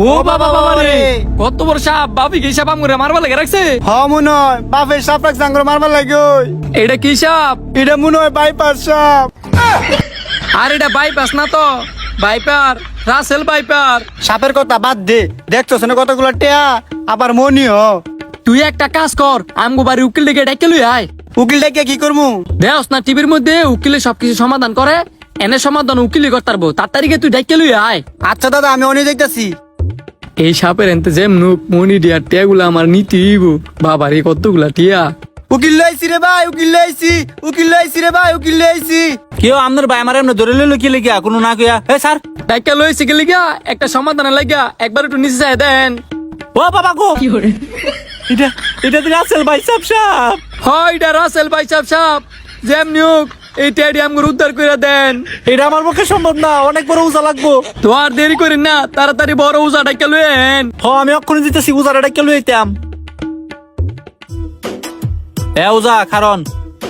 ও বাবা বাবা রে, কত বড় সাপ! বাপি কি সাপ আমরে মারবা লাগে রাখছে? হ মনে হয় বাপের সাপ রাখছে আঙ্গুর মারবার লাগে ওই। এটা কি সাপ? এটা মনে হয় বাইপাস সাপ। আর এটা বাইপাস না তো, বাইপার, রাসেল বাইপার। সাপের কথা বাদ দে, দেখছো না কতগুলো টেয়া, আবার মনিও। তুই একটা কাজ কর, আমগো বাড়ি উকিল ডেকে ডেকে লই আয়। উকিল ডেকে কি করবো? দেওস না টিভির মধ্যে উকিলে সবকিছু সমাধান করে, এনে সমাধান উকিলে করতে পারবো। তার তারিখে তুই ডেকে লই আয়। আচ্ছা দাদা, আমি অনেক দেখতেছি। এই সাপের এনতে যেম নুক মনি ডিয়ার টিয়াগুলা আমার নিতে হইব। বাবারে কতগুলা টিয়া! উকিল লাইছি রে ভাই, উকিল লাইছি, উকিল লাইছি রে ভাই, উকিল লাইছি। কেউ আপনার ভাই আমার এমনি ধরে লইলো কি লেগিয়া কোনো না কইয়া হে স্যার ডেকে লইছে গেলে গিয়া একটা সমাধান লাগিয়া একবার একটু নিচে যায় দেন। ও বাবা গো এটা এটা তো রাসেল ভাই সাপ সাপ হয় এটা রাসেল ভাই সাপ সাপ, যেম নিউক এই টিয়াডি আমগুলো উদ্ধার করে দেন। এটা আমার পক্ষে সম্ভব না, অনেক বড় উজা লাগবো। তো আর দেরি করেন না, তাড়াতাড়ি বড় উজা ডেকে লইয়েন। আমি অক্ষণ দিতেছি উজাটা কেউ লইতাম। এ উজা কারণ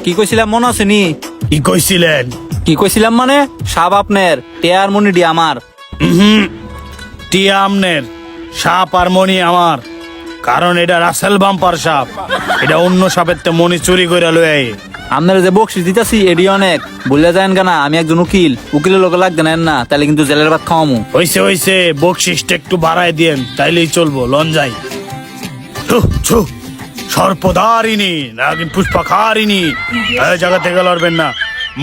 কি কইছিলাম মনে আছে নি? কি কইছিলেন? কি কইছিলাম মানে সাপ আপনার টেয়ার মনিডি আমার। টিয়া আমনের, সাপ আর মণি আমার। কারণ এটা রাসেল বাম্পার সাপ, এটা অন্য সাপের তে মণি চুরি করে লয়ে। আপনারা যে বকশিস দিতেছি এডি অনেক বললে যায়েন কেনা আমি একজন উকিল, উকিলের লোক লাগতে নেন না, তাহলে কিন্তু জেলের ভাত খাওয়ামু। হইছে হইছে, বকশিসটা একটু বাড়ায় দিয়েন, তাইলেই চলবো। লন যাই। সর্পধারিণী নাগিন পুষ্পাখারিণী, এই জায়গা থেকে লড়বেন না।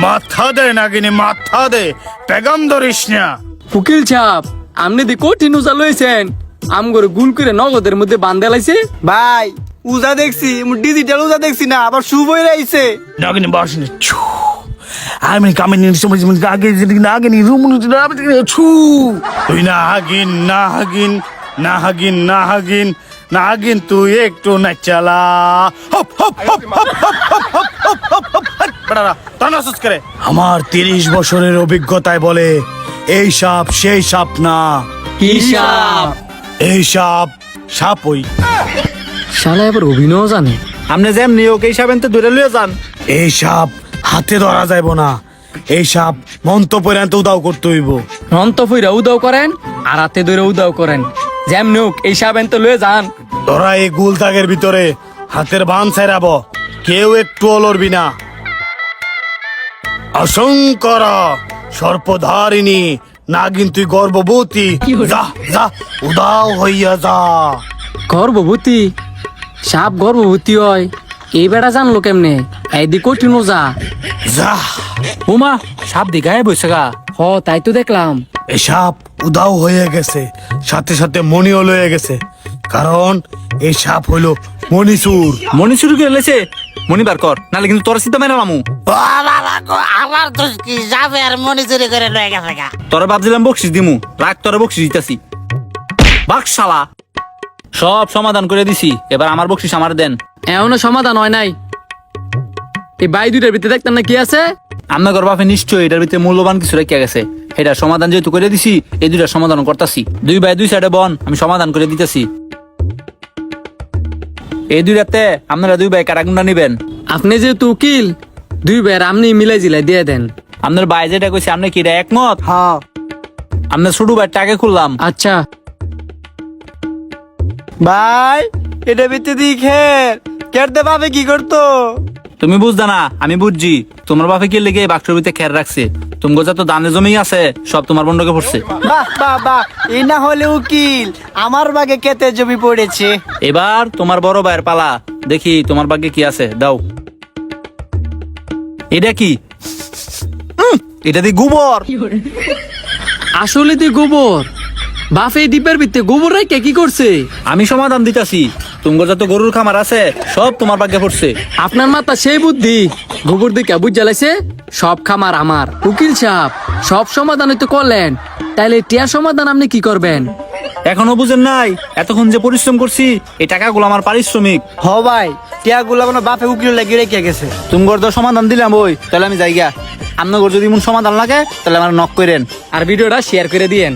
মাথা দে নাগিনী, মাথা দে, পেগাম ধরিস না। উকিল সাপ, আপনি দি কঠিন উজা লইছেন, আমগরে গুল করে নগদের মধ্যে বান্ধে লাইছে। ভাই উজা দেখছি, ডিজিটাল উজা দেখছি না, আবার শুভ হয়ে রাইছে। নাগিনী বাসনে ছু, আমি কামিনী সময় আগে নাগিনী রুম ছু। তুই না হাগিন, না হাগিন, না হাগিন, না হাগিন, না হাগিন, তুই একটু না চালা। হপ হপ হপ হপ হপ হপ হপ হপ হপ হপ হপ। বেটারা তানাসুস করে। আমার 30 বছরের অভিজ্ঞতায় বলে এই সাপ সেই সাপ না। কি সাপ? এই সাপ সাপই। শালা এবার অভিনয় জানে। আপনি যেমনি ওকে এই সাপ এনতে ধরে লইয়া যান। এই সাপ হাতে ধরা যাইব না, এই সাপ মন্ত্র পর্যন্ত উদাও করতে হইব। রন্ত ফইরা উদাও করেন আর হাতে ধরে উদাও করেন, যেম নিউক এই সাপ এনতে লয়ে যান। তোরা এই গুল দাগের ভিতরে হাতের বান ছাড়াব, কেউ একটু লড়বি না। অসংকর সর্পধারিণী নাগিন, তুই গর্ভবতী, যা যা উদাও হইয়া যা। গর্ভবতী? সাপ গর্ভবতী হয়? এই বেড়া জানলো কেমনে? এইদি কঠিন ওজা। যা। উমা সাপ দিঘায় বসে গা। হ তাই তো দেখলাম। এই সাপ উদাও হয়ে গেছে, সাথে সাথে মণিও লয়ে গেছে। কারণ এই সাপ হইল মণিচুর। মনি শুরু করে লেছে, মনি বার কর, নাহলে কিন্তু তোর সিদ্ধ মেরে মামু। আমার দোষ কি? যাবে আর মনে চুরি করে রয়ে গেছে গা। তোরা ভাবছিলাম বকশিস দিমু, রাগ তোরা বকশিস দিতাছি। বাক শালা, সব সমাধান করে দিছি, এবার আমার বকশিস আমার দেন। এমনও সমাধান হয় নাই। এই বাই দুইটার ভিতরে দেখতেন না কি আছে? আপনার বাপে নিশ্চয়ই এটার ভিতরে মূল্যবান কিছু রেখে গেছে। এটা সমাধান যেহেতু করে দিছি, এই দুইটা সমাধান করতেছি। দুই ভাই দুই সাইডে বন, আমি সমাধান করে দিতেছি। এই দুই রাতে আপনারা দুই ভাই কারাগুন্ডা নিবেন। আপনি যেহেতু উকিল, দুই বের আপনি মিলাই জিলাই দিয়ে দেন। আপনার ভাই যেটা কইছে আপনি কি এটা একমত? হ্যাঁ। আপনার ছোট ভাই টাকা খুললাম। আচ্ছা ভাই এটা বেঁচে দিই কেটে পাবে কি করতো? তুমি বুঝদা না, আমি বুঝছি। তোমার বাপে কি লেগে বাক্সর ভিতরে খেয়াল রাখছে। তুমি যত দানে জমি আছে সব তোমার বন্ধকে পড়ছে। বাহ বাহ বাহ, এই না হলে উকিল, আমার বাগে কেতে জমি পড়েছে। এবার তোমার বড় ভাইয়ের পালা, দেখি তোমার ভাগ্যে কি আছে, দাও। এটা কি? এটা দিয়ে গোবর। আসলে তুই গোবর? বাফে ডিপের ভিতরে গোবর রেখে কি করছে? আমি সমাধান দিতেছি। তোমার যত গরুর খামার আছে সব তোমার ভাগ্যে পড়ছে। আপনার মাথা সেই বুদ্ধি, গোবর দিকে বুঝ জ্বালাইছে সব খামার আমার। উকিল সাহেব, সব সমাধান তো করলেন, তাইলে টিয়ার সমাধান আপনি কি করবেন? এখনো বুঝেন নাই? এতক্ষণ যে পরিশ্রম করছি, এই টাকাগুলো আমার পারিশ্রমিক। হ ভাই, টিয়া গুলা কোনো বাপে উকিল লাগিয়ে রেখে গেছে। তুমি তো সমাধান দিলাম, ওই তাহলে আমি যাইগা। আপনার যদি মন সমাধান লাগে তাহলে আমার নক করেন আর ভিডিওটা শেয়ার করে দিয়েন।